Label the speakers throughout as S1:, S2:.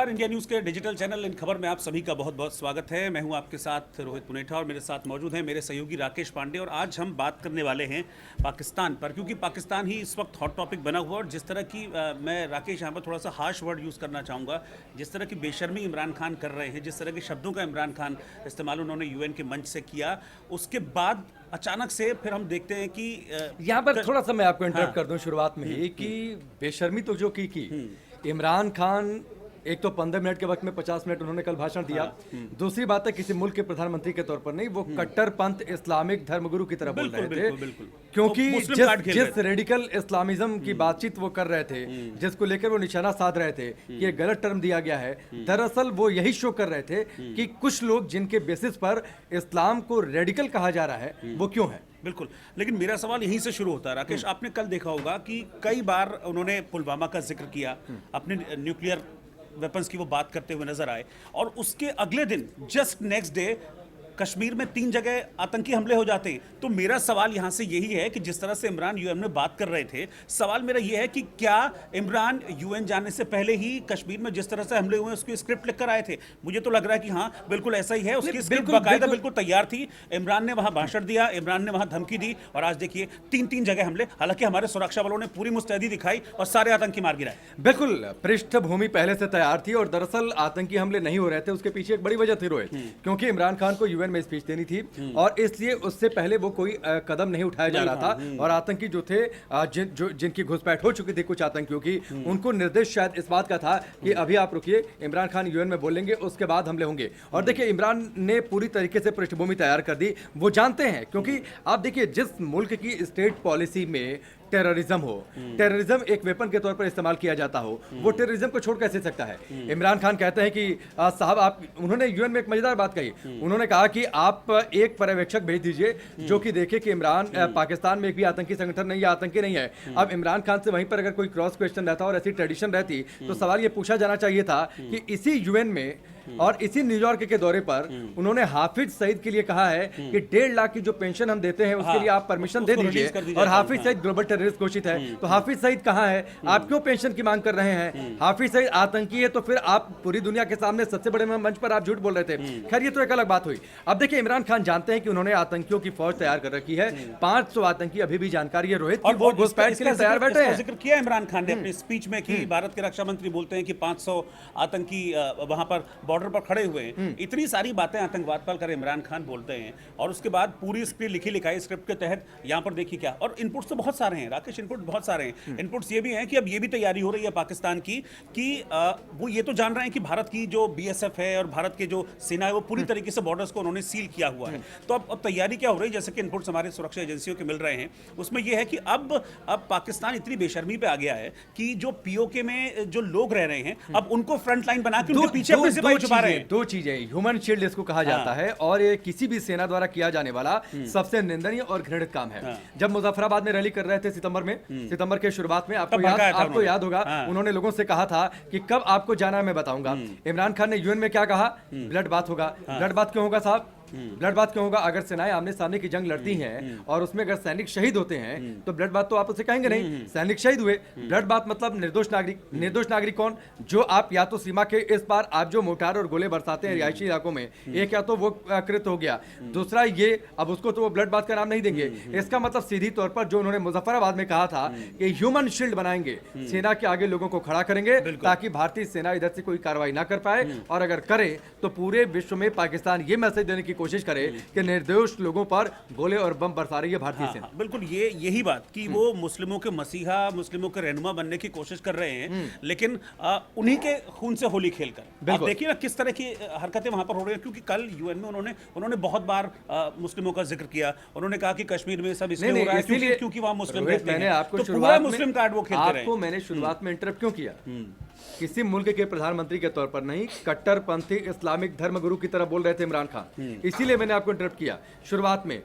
S1: नमस्कार। India news के digital channel in खबर में आप सभी का बहुत बहुत स्वागत है। मैं हूं आपके साथ रोहित पुनेठा और मेरे साथ मौजूद हैं मेरे सहयोगी राकेश पांडे। और आज हम बात करने वाले हैं पाकिस्तान पर, क्योंकि पाकिस्तान ही इस वक्त हॉट टॉपिक बना हुआ। और जिस तरह की मैं राकेश यहाँ पर थोड़ा सा हार्श वर्ड यूज़ करना चाहूँगा, जिस तरह की बेशर्मी इमरान खान कर रहे हैं, जिस तरह के शब्दों का इमरान खान इस्तेमाल उन्होंने UN के मंच से किया, उसके बाद अचानक से फिर हम देखते हैं कि
S2: यहाँ पर थोड़ा सा मैं आपको इंटरप्ट कर दूं शुरुआत में ही कि बेशर्मी तो जो की इमरान खान एक तो 15 मिनट के वक्त में 50 मिनट उन्होंने कल भाषण दिया। दूसरी बात है किसी मुल्क के प्रधानमंत्री के तौर पर नहीं, वो कट्टरपंथ इस्लामिक धर्मगुरु की तरह बोल रहे थे। क्योंकि जिस रेडिकल इस्लामिज्म की बातचीत वो कर रहे थे, जिसको लेकर वो निशाना साध रहे थे कि ये गलत टर्म दिया गया है, दरअसल वो यही शो कर रहे थे कि कुछ लोग जिनके बेसिस पर इस्लाम को रेडिकल कहा जा रहा है वो क्यों है।
S1: बिल्कुल, लेकिन मेरा सवाल यहीं से शुरू होता है राकेश। आपने कल देखा होगा कि कई बार उन्होंने पुलवामा का जिक्र किया, अपने न्यूक्लियर वेपन्स की वो बात करते हुए नजर आए, और उसके अगले दिन जस्ट नेक्स्ट डे कश्मीर में 3 जगह आतंकी हमले हो जाते हैं। तो मेरा सवाल यहाँ से यही है कि जिस तरह से इमरान UN में बात कर रहे थे, सवाल मेरा यह है कि क्या इमरान UN जाने से पहले ही कश्मीर में जिस तरह से हमले हुए उसकी स्क्रिप्ट लिख कर आए थे? मुझे तो लग रहा है कि हाँ, बिल्कुल ऐसा ही है। उसकी स्क्रिप्ट बाकायदा बिल्कुल तैयार थी। इमरान ने वहां भाषण दिया, इमरान ने वहां धमकी दी, और आज देखिए 3 जगह हमले। हालांकि हमारे सुरक्षा बलों ने पूरी मुस्तैदी दिखाई और सारे आतंकी मार गिराए।
S2: बिल्कुल, पृष्ठभूमि पहले से तैयार थी और दरअसल आतंकी हमले नहीं हो रहे थे, उसके पीछे एक बड़ी वजह थी रोहित, क्योंकि इमरान खान को UN में स्पीच देनी थी और इसलिए उससे पहले वो कोई कदम नहीं उठाया जा रहा था। और आतंकी जो थे, जिनकी घुसपैठ हो चुकी थी कुछ आतंकियों की, उनको निर्देश शायद इस बात का था कि अभी आप रुकिए, इमरान खान UN में बोलेंगे, उसके बाद हमले होंगे। और देखिए इमरान ने पूरी तरीके से पृष्ठभूमि तैयार कर दी। वो जानते हैं, क्योंकि आप देखिए जिस मुल्क की स्टेट पॉलिसी में टेररिज्म हो, टेररिज्म एक वेपन के तौर पर इस्तेमाल किया जाता हो, वो टेररिज्म को छोड़ कैसे सकता है। इमरान खान कहते हैं कि साहब आप, उन्होंने UN में एक मजेदार बात कही, उन्होंने कहा कि आप एक पर्यवेक्षक भेज दीजिए जो कि देखे कि इमरान पाकिस्तान में एक भी आतंकी संगठन नहीं है, आतंकी नहीं है। अब इमरान खान से वहीं पर अगर कोई क्रॉस क्वेश्चन रहता और ऐसी ट्रेडिशन रहती तो सवाल ये पूछा जाना चाहिए था कि इसी UN में और इसी न्यूयॉर्क के दौरे पर उन्होंने हाफिज सईद के लिए कहा है कि 1.5 लाख की जो पेंशन हम देते हैं उसके लिए आप परमिशन दे दीजिए, और हाफिज सईद ग्लोबल टेररिस्ट घोषित है। तो हाफिज सईद कहाँ है? आप क्यों पेंशन की मांग कर रहे हैं? हाफिज सईद आतंकी है तो फिर आप पूरी दुनिया के सामने सबसे बड़े मंच पर आप झूठ बोल रहे थे। खैर, ये तो एक अलग बात हुई। अब देखिए इमरान खान जानते हैं कि उन्होंने आतंकियों की फौज तैयार कर रखी है। 500 आतंकी अभी भी जानकारी है रोहित, और वो घुसपैठ के लिए तैयार बैठे हैं।
S1: जिक्र किया इमरान खान ने अपनी स्पीच में कि भारत के रक्षा मंत्री बोलते हैं कि 500 आतंकी वहां पर बॉर्डर पर खड़े हुए हैं। इतनी सारी बातें आतंकवाद पर कर इमरान खान बोलते हैं, और उसके बाद पूरी स्क्रिप्ट लिखी लिखाई स्क्रिप्ट के तहत यहाँ पर देखिए क्या। और इनपुट्स तो बहुत सारे हैं राकेश, इनपुट बहुत सारे हैं। इनपुट्स ये भी हैं कि अब ये भी तैयारी हो रही है पाकिस्तान की कि वो ये तो जान रहे हैं कि भारत की जो BSF है और भारत के जो सेना है वो पूरी तरीके से बॉर्डर्स को उन्होंने सील किया हुआ है। तो अब तैयारी क्या हो रही है, जैसे कि इनपुट्स हमारे सुरक्षा एजेंसियों के मिल रहे हैं, उसमें यह है कि अब पाकिस्तान इतनी बेशर्मी पे आ गया है कि जो POK में जो लोग रह रहे हैं, अब उनको फ्रंट लाइन बना के उनके पीछे अपने सिपाही छुपा रहे हैं।
S2: दो चीजें, ह्यूमन शील्ड इसको कहा जाता है, और ये किसी भी सेना द्वारा किया जाने वाला सबसे निंदनीय और घृणित काम है। जब मुजफ्फराबाद में रैली कर रहे थे सितंबर के शुरुआत में, आपको याद होगा उन्होंने लोगों से कहा था कि कब आपको जाना है मैं बताऊंगा। इमरान खान ने UN में क्या कहा? ब्लड बाथ होगा। ब्लड बाथ क्यों होगा साहब? ब्लड बाथ क्यों होगा? अगर सेनाएं आमने सामने की जंग लड़ती हैं और उसमें अगर सैनिक शहीद होते हैं तो ब्लड बाथ तो आप उसे कहेंगे नहीं, सैनिक शहीद हुए। ब्लड बाथ मतलब निर्दोष नागरिक। निर्दोष नागरिक कौन? जो आप या तो सीमा के इस पार आप जो मोर्टार और गोले बरसाते हैं रिहायशी इलाकों में, एक या तो वो कृत हो गया, दूसरा ये अब उसको तो वो ब्लड बाथ का नाम नहीं देंगे। इसका मतलब सीधी तौर पर जो उन्होंने मुजफ्फराबाद में कहा था कि ह्यूमन शील्ड बनाएंगे, सेना के आगे लोगों को खड़ा करेंगे ताकि भारतीय सेना इधर से कोई कार्रवाई ना कर पाए, और अगर करे तो पूरे विश्व में पाकिस्तान ये मैसेज देने की कोशिश करे कि निर्दोष लोगों पर गोले और बम बरसा रही है भारतीय सेना।
S1: बिल्कुल, यही बात कि वो मुस्लिमों के मसीहा, मुस्लिमों के रहनुमा बनने की कोशिश कर रहे हैं, लेकिन उन्हीं के खून से होली खेलकर। आप देखिए ना किस तरह की हरकतें वहां पर हो रही हैं, क्योंकि कल UN में उन्होंने बहुत बार मुस्लिमों का जिक्र किया। उन्होंने कहा कि कश्मीर में सब इसलिए हो रहा है क्योंकि वहां मुस्लिम रहते हैं।
S2: मैंने आपको
S1: तो पूरा मुस्लिम कार्ड वो खेलते रहे।
S2: आपको मैंने शुरुआत में इंटरप्ट क्यों किया? किसी मुल्क के प्रधानमंत्री के तौर पर नहीं, कट्टरपंथी इस्लामिक धर्मगुरु की तरह बोल रहे थे इमरान खान, इसीलिए मैंने आपको इंटरप्ट किया। शुरुआत में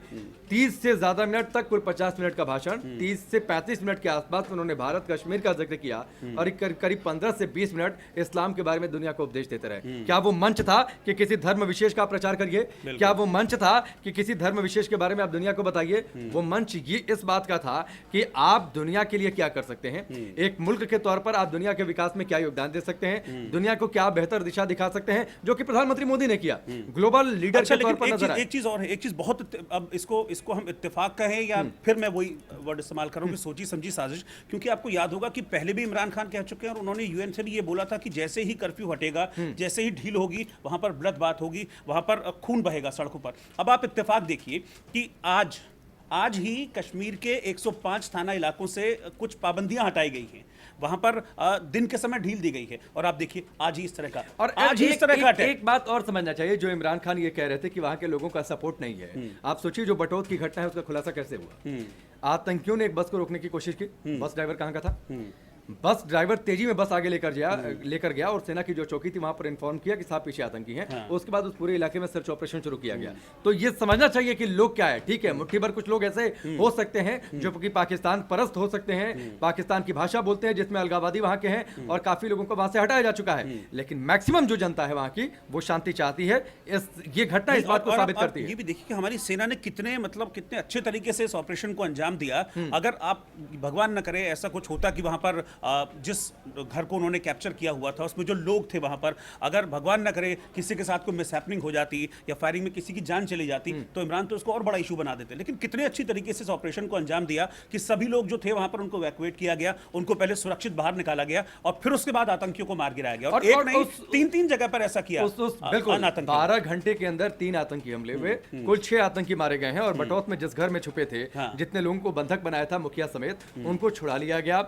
S2: 30 से ज्यादा मिनट तक, कुल 50 मिनट का भाषण, 30 से 35 मिनट के आसपास उन्होंने भारत कश्मीर का जिक्र किया और करीब 15 से 20 मिनट इस्लाम के बारे में दुनिया को उपदेश देते रहे। क्या वो मंच था कि किसी धर्म विशेष का प्रचार करिए? क्या वो मंच था कि किसी धर्म विशेष के बारे में आप दुनिया को बताइए? वो मंच ये इस बात का था कि आप दुनिया के लिए क्या कर सकते हैं, एक मुल्क के तौर पर आप दुनिया के विकास में क्या योगदान दे सकते हैं, दुनिया को क्या बेहतर दिशा दिखा सकते हैं, जो कि प्रधानमंत्री मोदी ने किया ग्लोबल लीडर
S1: अच्छा,
S2: के तौर
S1: लेकिन
S2: पर नजर आए।
S1: एक चीज और है, एक चीज बहुत, अब इसको हम इत्तेफाक कहें या फिर मैं वही वर्ड इस्तेमाल करूं कि सोची समझी साजिश, क्योंकि आपको याद होगा कि पहले भी इमरान खान कह चुके हैं और उन्होंने यूएन से भी ये बोला था कि जैसे ही कर्फ्यू हटेगा, जैसे ही ढील होगी, वहां पर ब्लडबाथ होगी, वहां पर खून बहेगा सड़कों पर। अब आप इत्तेफाक देखिए कि आज ही कश्मीर के 105 थाना इलाकों से कुछ पाबंदियां हटाई गई हैं, वहां पर दिन के समय ढील दी गई है, और आप देखिए आज ही इस तरह का,
S2: और
S1: आज ही इस तरह का
S2: एक बात और समझना चाहिए, जो इमरान खान ये कह रहे थे कि वहां के लोगों का सपोर्ट नहीं है। आप सोचिए जो बटौत की घटना है उसका खुलासा कैसे हुआ। आतंकियों ने एक बस को रोकने की कोशिश की, बस ड्राइवर कहां का था, बस ड्राइवर तेजी में बस आगे लेकर गया और सेना की जो चौकी थी वहां पर इन्फॉर्म किया कि साहब पीछे आतंकी हैं।
S1: हाँ।
S2: उसके बाद उस पूरे इलाके में सर्च ऑपरेशन शुरू किया गया। तो ये समझना चाहिए कि लोग क्या है, ठीक है मुट्ठी भर कुछ लोग ऐसे हो सकते हैं जो कि पाकिस्तान परस्त हो सकते हैं, पाकिस्तान की भाषा बोलते हैं जिसमें अलगाववादी वहां के हैं, और काफी लोगों को वहां से हटाया जा चुका है, लेकिन मैक्सिमम जो जनता है वहां की वो शांति चाहती है। ये घटना इस बात को साबित करती है।
S1: ये भी देखिए कि हमारी सेना ने कितने अच्छे तरीके से इस ऑपरेशन को अंजाम दिया। अगर आप भगवान न करे ऐसा कुछ होता कि वहां पर जिस घर को उन्होंने कैप्चर किया हुआ था उसमें जो लोग थे वहां पर, अगर भगवान न करे किसी के साथ कोई मिसहैपनिंग हो जाती या फायरिंग में किसी की जान चली जाती, तो इमरान तो उसको और बड़ा इशू बना देते। लेकिन कितने अच्छी तरीके से इस ऑपरेशन को अंजाम दिया कि सभी लोग जो थे वहां पर उनको इवैक्यूएट किया गया, उनको पहले सुरक्षित बाहर निकाला गया और फिर उसके बाद आतंकियों को मार गिराया गया। और एक नहीं, तीन जगह पर ऐसा किया।
S2: बिल्कुल 12 घंटे के अंदर 3 आतंकी हमले हुए, कुल 6 आतंकी मारे गए हैं, और बटौत में जिस घर में छुपे थे, जितने लोगों को बंधक बनाया था मुखिया समेत, उनको छुड़ा लिया गया।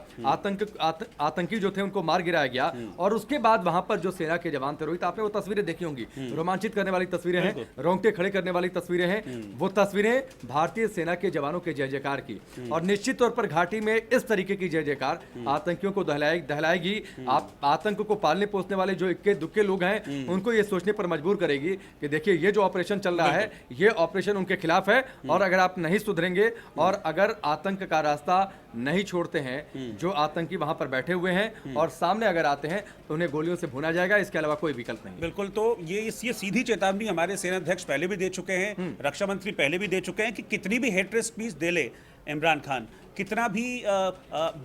S2: आतंकी जो थे उनको मार गिराया गया, और उसके बाद वहां पर जो सेना के जवान थे, रोहित आपने वो तस्वीरें देखी होंगी, रोमांचित करने वाली तस्वीरें हैं, रोंगटे खड़े करने वाली तस्वीरें हैं। वो तस्वीरें भारतीय सेना के जवानों के जय जयकार की, और निश्चित तौर पर घाटी में इस तरीके की जय जयकार आतंकियों को दहलाएगी। आप आतंक को पालने पोसने वाले जो इक्के दुक्के लोग हैं उनको ये सोचने पर मजबूर करेगी कि देखिए ये जो ऑपरेशन चल रहा है ये ऑपरेशन उनके खिलाफ है, और अगर आप नहीं सुधरेंगे और अगर आतंक का रास्ता नहीं छोड़ते हैं, जो आतंकी वहां पर बैठे हुए हैं और सामने अगर आते हैं तो उन्हें गोलियों से भुना जाएगा, इसके अलावा कोई विकल्प नहीं।
S1: बिल्कुल, तो ये सीधी चेतावनी हमारे सेनाध्यक्ष पहले भी दे चुके हैं, रक्षा मंत्री पहले भी दे चुके हैं कि कितनी भी हेटरेट स्पीच दे ले इमरान खान, कितना भी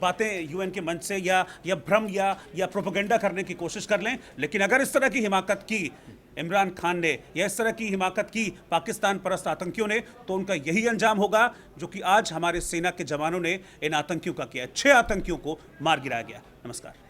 S1: बातें यूएन के मंच से या भ्रम या प्रोपेगेंडा करने की कोशिश कर लें, लेकिन अगर इस तरह की हिमाकत की इमरान खान ने या इस तरह की हिमाकत की पाकिस्तान परस्त आतंकियों ने, तो उनका यही अंजाम होगा जो कि आज हमारे सेना के जवानों ने इन आतंकियों का किया। 6 आतंकियों को मार गिराया गया। नमस्कार।